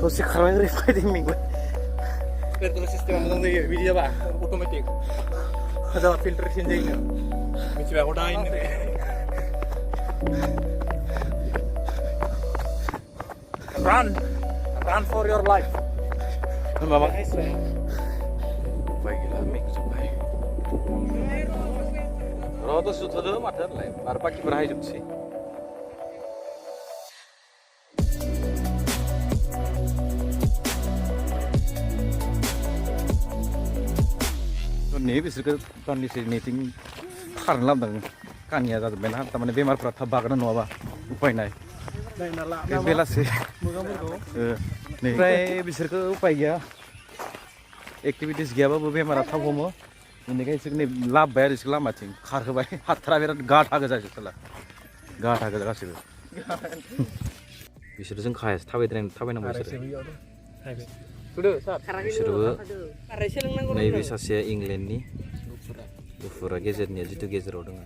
ससे खारबाय ओरै फैदों मेंबाय फिल्टार सिस्टेमा मोजां जायो बिदि जाबा अट'मेटिक जाबा फिल्टार चेन्ज जायो मिथिबाय हदायनो run for your life माबा बाय गैला मेंजोब्बाय र' दसे जुथ'दो माथो होनलाय आरो बाखिफोरा हायजोबसै नै बिसोरखौ दान्दिसे नेटिं खारनो लाबोदों कानिया जाजोब्बायना थारमाने बेमारफ्रा थाब बागोना नङाबा उपाय नाय बेलासे ओमफ्राय बिसोरखौ उपाय गैया एक्टिभिटिस गैयाबाबो बेमारा थाब हमो बेनिखायनो बिसोर नै लाबोबाय आरो बिसोर लामाथिं खारहोबाय हाथारा बिराद गाथा गोजा बिसोरला गाथा गोजा गासैबो बिसोर जों थाबायनांगौ बिसोरबो नैबे सासेया इंलेन्डनि गुफुरा गेजेरनिया जिथु गेजेराव दङ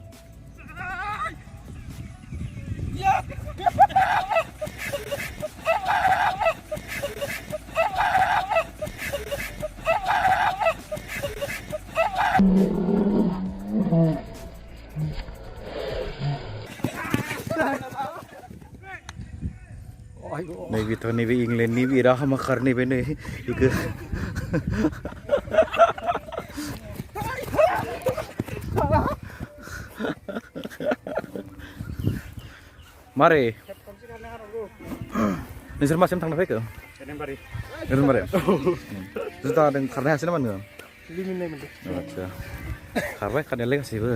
नैबे इंलेन्डनि बिराद हामा खार नैबे नै बेखौ मारै नोंसोर मासिम थांनो फैखो एरनबारि जुथा दों खारनो हायासै नामा नोङो आदसा खारबाय खारनायालाय गासैबो